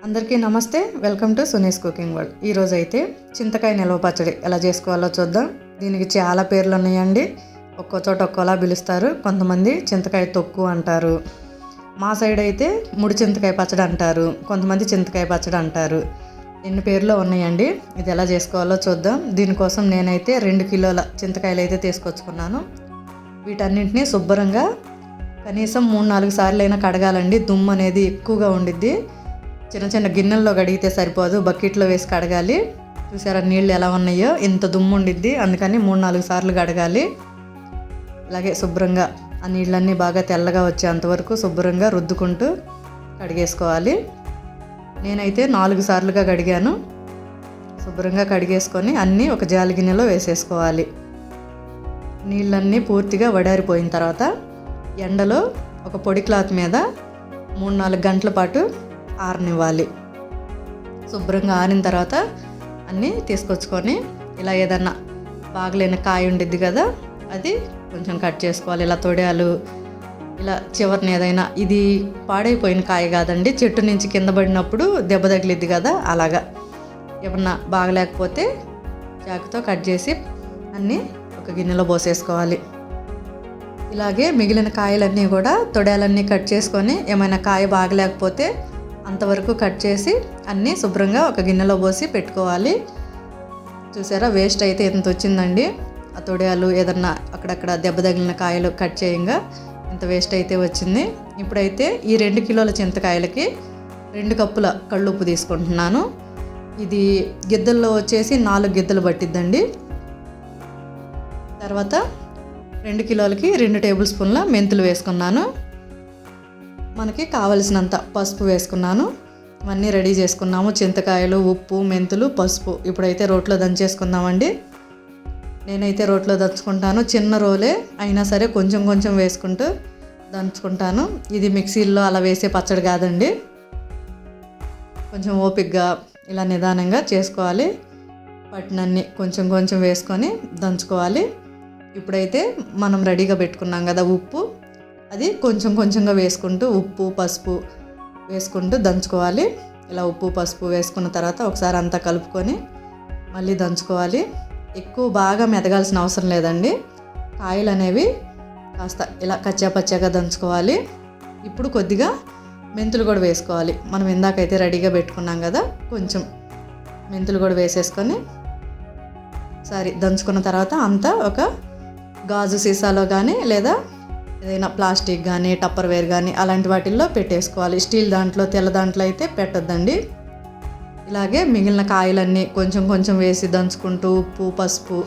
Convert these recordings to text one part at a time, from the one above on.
అందరికీ నమస్తే. Welcome to Suni's cooking world. ఈరోజు అయితే చింతకాయ నిల్వ పచ్చడి ఎలా చేసుకోవాలో చూద్దాం. దీనికి చాలా పేర్లు ఉన్నాయండి. ఒక్కో చోట ఒక్కోలా పిలుస్తారు. కొంతమంది చింతకాయ తొక్కు అంటారు. మా సైడ్ అయితే ముడి చింతకాయ పచ్చడి అంటారు. కొంతమంది చింతకాయ పచ్చడి అంటారు. ఎన్ని పేర్లు ఉన్నాయండి. ఇది ఎలా చేసుకోవాలో చూద్దాం. దీనికోసం నేనైతే 2 కిలోల చింతకాయలు అయితే తీసుకొచ్చుకున్నాను. వీటన్నింటినీ శుభ్రంగా కనీసం 3-4 సార్లు అయినా కడగాలండి. దుమ్ము అనేది ఎక్కువగా ఉండిద్ది. చిన్న చిన్న గిన్నెల్లో కడిగితే సరిపోదు, బకెట్లో వేసి కడగాలి. చూసారా నీళ్ళు ఎలా ఉన్నాయో, ఇంత దుమ్ము ఉండిద్ది. అందుకని 3-4 సార్లు కడగాలి. అలాగే శుభ్రంగా ఆ నీళ్ళన్నీ బాగా తెల్లగా వచ్చేంతవరకు శుభ్రంగా రుద్దుకుంటూ కడిగేసుకోవాలి. నేనైతే 4 సార్లుగా కడిగాను. శుభ్రంగా కడిగేసుకొని అన్నీ ఒక జాలి గిన్నెలో వేసేసుకోవాలి. నీళ్ళన్నీ పూర్తిగా వడారిపోయిన తర్వాత ఎండలో ఒక పొడి క్లాత్ మీద 3-4 గంటల పాటు ఆరనివ్వాలి. శుభ్రంగా ఆరిన తర్వాత అన్నీ తీసుకొచ్చుకొని ఇలా ఏదన్నా బాగలేని కాయ ఉండిద్ది కదా, అది కొంచెం కట్ చేసుకోవాలి. ఇలా తొడియాలు ఇలా చివరిని ఏదైనా, ఇది పాడైపోయిన కాయ కాదండి, చెట్టు నుంచి కింద పడినప్పుడు దెబ్బ తగిలిద్ది కదా, అలాగా ఏమన్నా బాగలేకపోతే చాకుతో కట్ చేసి అన్నీ ఒక గిన్నెలో పోసేసుకోవాలి. ఇలాగే మిగిలిన కాయలన్నీ కూడా తొడాలన్నీ కట్ చేసుకొని ఏమైనా కాయ బాగలేకపోతే అంతవరకు కట్ చేసి అన్నీ శుభ్రంగా ఒక గిన్నెలో పోసి పెట్టుకోవాలి. చూసారా వేస్ట్ అయితే ఎంత వచ్చిందండి. ఆ తొడియాలు ఏదన్నా అక్కడక్కడ దెబ్బ తగిలిన కాయలు కట్ చేయంగా ఇంత వేస్ట్ అయితే వచ్చింది. ఇప్పుడైతే ఈ 2 కిలోల చింతకాయలకి 2 కప్పుల కళ్ళుప్పు తీసుకుంటున్నాను. ఇది గిద్దల్లో వచ్చేసి 4 గిద్దలు పట్టిద్దండి. తర్వాత 2 కిలోలకి 2 టేబుల్ స్పూన్ల మెంతులు వేసుకున్నాను. మనకి కావలసినంత పసుపు వేసుకున్నాను. ఇవన్నీ రెడీ చేసుకున్నాము. చింతకాయలు, ఉప్పు, మెంతులు, పసుపు. ఇప్పుడైతే రోట్లో దంచేసుకుందామండి. నేనైతే రోట్లో దంచుకుంటాను. చిన్న రోలే అయినా సరే కొంచెం కొంచెం వేసుకుంటూ దంచుకుంటాను. ఇది మిక్సీల్లో అలా వేసే పచ్చడి కాదండి. కొంచెం ఓపికగా ఇలా నిదానంగా చేసుకోవాలి. పట్టినన్ని కొంచెం కొంచెం వేసుకొని దంచుకోవాలి. ఇప్పుడైతే మనం రెడీగా పెట్టుకున్నాం కదా ఉప్పు, అది కొంచెం కొంచెంగా వేసుకుంటూ ఉప్పు, పసుపు వేసుకుంటూ దంచుకోవాలి. ఇలా ఉప్పు, పసుపు వేసుకున్న తర్వాత ఒకసారి అంతా కలుపుకొని మళ్ళీ దంచుకోవాలి. ఎక్కువ బాగా మెదగాల్సిన అవసరం లేదండి. కాయలు అనేవి కాస్త ఇలా కచ్చాపచ్చాగా దంచుకోవాలి. ఇప్పుడు కొద్దిగా మెంతులు కూడా వేసుకోవాలి. మనం ఇందాకైతే రెడీగా పెట్టుకున్నాం కదా, కొంచెం మెంతులు కూడా వేసేసుకొని ఒకసారి దంచుకున్న తర్వాత అంతా ఒక గాజు సీసాలో కానీ లేదా ఏదైనా ప్లాస్టిక్ కానీ టప్పర్ వేర్ కానీ అలాంటి వాటిల్లో పెట్టేసుకోవాలి. స్టీల్ దాంట్లో, తెల్ల దాంట్లో అయితే పెట్టొద్దండి. ఇలాగే మిగిలిన కాయలన్నీ కొంచెం కొంచెం వేసి దంచుకుంటూ ఉప్పు, పసుపు,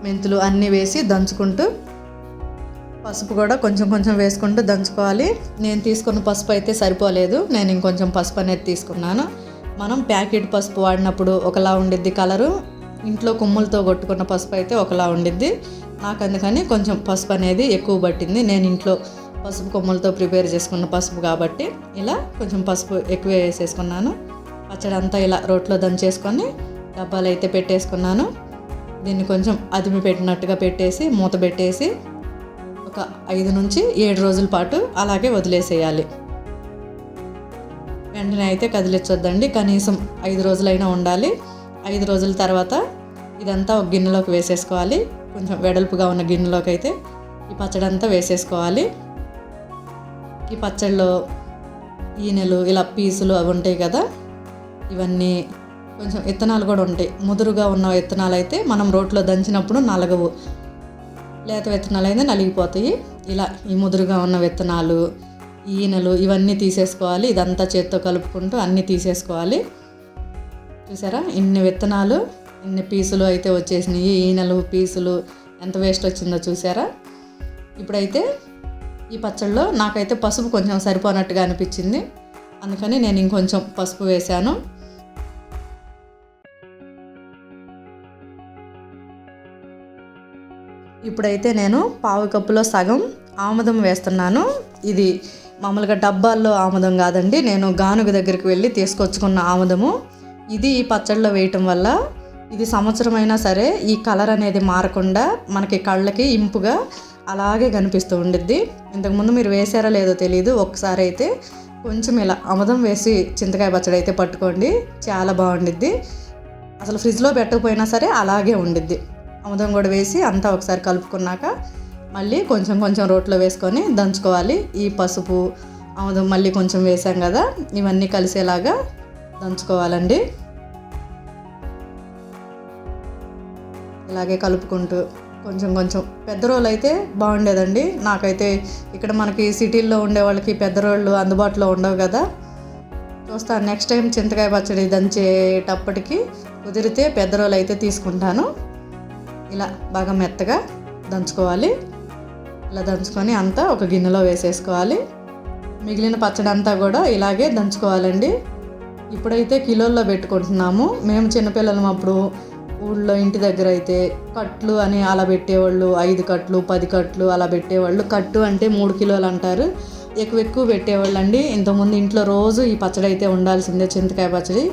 మెంతులు అన్నీ వేసి దంచుకుంటూ, పసుపు కూడా కొంచెం కొంచెం వేసుకుంటూ దంచుకోవాలి. నేను తీసుకున్న పసుపు అయితే సరిపోలేదు. నేను ఇంకొంచెం పసుపు అనేది తీసుకున్నాను. మనం ప్యాకెట్ పసుపు వాడినప్పుడు ఒకలా ఉండిద్ది కలరు, ఇంట్లో కొమ్ములతో కొట్టుకున్న పసుపు అయితే ఒకలా ఉండిద్ది. నాకు అందుకని కొంచెం పసుపు అనేది ఎక్కువ పట్టింది. నేను ఇంట్లో పసుపు కొమ్ములతో ప్రిపేర్ చేసుకున్న పసుపు కాబట్టి ఇలా కొంచెం పసుపు ఎక్కువ వేసేసుకున్నాను. పచ్చడి అంతా ఇలా రోట్లో దంచేసుకొని డబ్బాలు అయితే పెట్టేసుకున్నాను. దీన్ని కొంచెం అదిమి పెట్టినట్టుగా పెట్టేసి మూత పెట్టేసి ఒక 5 నుంచి 7 రోజుల పాటు అలాగే వదిలేసేయాలి. వెంటనే అయితే కదిలించొద్దండి. కనీసం 5 రోజులైనా ఉండాలి. 5 రోజుల తర్వాత ఇదంతా ఒక గిన్నెలోకి వేసేసుకోవాలి. కొంచెం వెడల్పుగా ఉన్న గిన్నెలోకి అయితే ఈ పచ్చడి అంతా వేసేసుకోవాలి. ఈ పచ్చడిలో ఈనెలు ఇలా పీసులు అవి ఉంటాయి కదా, ఇవన్నీ కొంచెం విత్తనాలు కూడా ఉంటాయి. ముదురుగా ఉన్న విత్తనాలు అయితే మనం రోట్లో దంచినప్పుడు నలగవు, లేత విత్తనాలు అయితే నలిగిపోతాయి. ఇలా ఈ ముదురుగా ఉన్న విత్తనాలు, ఈనెలు ఇవన్నీ తీసేసుకోవాలి. ఇదంతా చేత్తో కలుపుకుంటూ అన్నీ తీసేసుకోవాలి. చూసారా ఇన్ని విత్తనాలు, ఇన్ని పీసులు అయితే వచ్చేసినాయి. ఈనెలు, పీసులు ఎంత వేస్ట్ వచ్చిందో చూసారా. ఇప్పుడైతే ఈ పచ్చళ్ళలో నాకైతే పసుపు కొంచెం సరిపోనట్టుగా అనిపించింది. అందుకని నేను ఇంకొంచెం పసుపు వేశాను. ఇప్పుడైతే నేను 1/2 కప్పులో సగం ఆముదం వేస్తున్నాను. ఇది మామూలుగా డబ్బాల్లో ఆముదం కాదండి, నేను గానుగ దగ్గరికి వెళ్ళి తీసుకొచ్చుకున్న ఆముదము. ఇది ఈ పచ్చళ్ళలో వేయటం వల్ల ఇది సంవత్సరమైనా సరే ఈ కలర్ అనేది మారకుండా మనకి కళ్ళకి ఇంపుగా అలాగే కనిపిస్తూ ఉండిద్ది. ఇంతకుముందు మీరు వేసారో లేదో తెలియదు, ఒకసారి అయితే కొంచెం ఇలా ఆముదం వేసి చింతకాయ పచ్చడి అయితే పట్టుకోండి, చాలా బాగుండిద్ది. అసలు ఫ్రిడ్జ్లో పెట్టకపోయినా సరే అలాగే ఉండిద్ది. ఆముదం కూడా వేసి అంతా ఒకసారి కలుపుకున్నాక మళ్ళీ కొంచెం కొంచెం రోట్లో వేసుకొని దంచుకోవాలి. ఈ పసుపు ఆముదం మళ్ళీ కొంచెం వేసాం కదా, ఇవన్నీ కలిసేలాగా దంచుకోవాలండి. ఇలాగే కలుపుకుంటూ కొంచెం కొంచెం పెద్ద రోలు అయితే బాగుండేదండి. నాకైతే ఇక్కడ మనకి సిటీల్లో ఉండే వాళ్ళకి పెద్ద రోళ్ళు అందుబాటులో ఉండవు కదా. చూస్తాను నెక్స్ట్ టైం చింతకాయ పచ్చడి దంచేటప్పటికి కుదిరితే పెద్ద రోలు అయితే తీసుకుంటాను. ఇలా బాగా మెత్తగా దంచుకోవాలి. ఇలా దంచుకొని అంతా ఒక గిన్నెలో వేసేసుకోవాలి. మిగిలిన పచ్చడి అంతా కూడా ఇలాగే దంచుకోవాలండి. ఇప్పుడైతే కిలోల్లో పెట్టుకుంటున్నాము. మేము చిన్నపిల్లలం అప్పుడు ఊళ్ళో ఇంటి దగ్గర అయితే కట్లు అని అలా పెట్టేవాళ్ళు. 5 కట్లు 10 కట్లు అలా పెట్టేవాళ్ళు. కట్టు అంటే 3 కిలోలు అంటారు. ఎక్కువ పెట్టేవాళ్ళు అండి. ఇంతకుముందు ఇంట్లో రోజు ఈ పచ్చడి అయితే ఉండాల్సిందే. చింతకాయ పచ్చడి,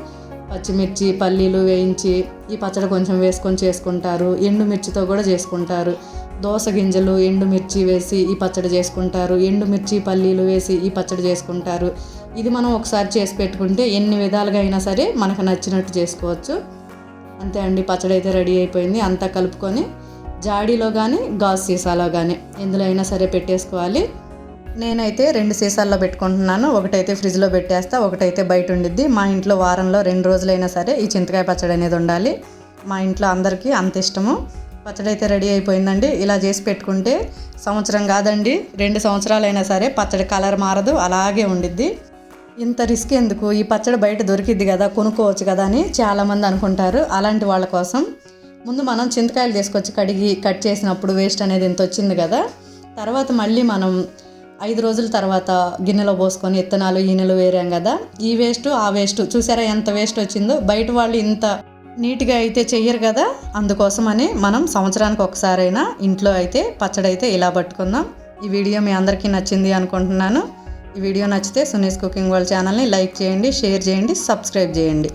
పచ్చిమిర్చి పల్లీలు వేయించి ఈ పచ్చడి కొంచెం వేసుకొని చేసుకుంటారు. ఎండుమిర్చితో కూడా చేసుకుంటారు. దోస గింజలు ఎండుమిర్చి వేసి ఈ పచ్చడి చేసుకుంటారు. ఎండుమిర్చి పల్లీలు వేసి ఈ పచ్చడి చేసుకుంటారు. ఇది మనం ఒకసారి చేసి పెట్టుకుంటే ఎన్ని విధాలుగా అయినా సరే మనకు నచ్చినట్టు చేసుకోవచ్చు. అంతే అండి, పచ్చడి అయితే రెడీ అయిపోయింది. అంతా కలుపుకొని జాడీలో కానీ గాజు సీసాలో కానీ ఎందులో అయినా సరే పెట్టేసుకోవాలి. నేనైతే 2 సీసాల్లో పెట్టుకుంటున్నాను. ఒకటైతే ఫ్రిడ్జ్లో పెట్టేస్తా, ఒకటైతే బయట ఉండిద్ది. మా ఇంట్లో వారంలో 2 రోజులైనా సరే ఈ చింతకాయ పచ్చడి అనేది ఉండాలి. మా ఇంట్లో అందరికీ అంత ఇష్టము. పచ్చడి అయితే రెడీ అయిపోయిందండి. ఇలా చేసి పెట్టుకుంటే సంవత్సరం కాదండి 2 సంవత్సరాలైనా సరే పచ్చడి కలర్ మారదు, అలాగే ఉండిద్ది. ఇంత రిస్క్ ఎందుకు, ఈ పచ్చడి బయట దొరికిద్ది కదా, కొనుక్కోవచ్చు కదా అని చాలామంది అనుకుంటారు. అలాంటి వాళ్ళ కోసం ముందు మనం చింతకాయలు తీసుకొచ్చి కడిగి కట్ చేసినప్పుడు వేస్ట్ అనేది ఇంత వచ్చింది కదా, తర్వాత మళ్ళీ మనం 5 రోజుల తర్వాత గిన్నెలో పోసుకొని ఇత్తనాలు ఈనెలు వేరాం కదా, ఈ వేస్ట్ ఆ వేస్ట్ చూసారా ఎంత వేస్ట్ వచ్చిందో. బయట వాళ్ళు ఇంత నీట్గా అయితే చెయ్యరు కదా, అందుకోసమని మనం సంవత్సరానికి ఒకసారైనా ఇంట్లో అయితే పచ్చడి అయితే ఇలా పట్టుకుందాం. ఈ వీడియో మీ అందరికీ నచ్చింది అనుకుంటున్నాను. ఈ వీడియో నచ్చితే సునీస్ కుకింగ్ వరల్డ్ ఛానల్ని లైక్ చేయండి, షేర్ చేయండి, సబ్స్క్రైబ్ చేయండి.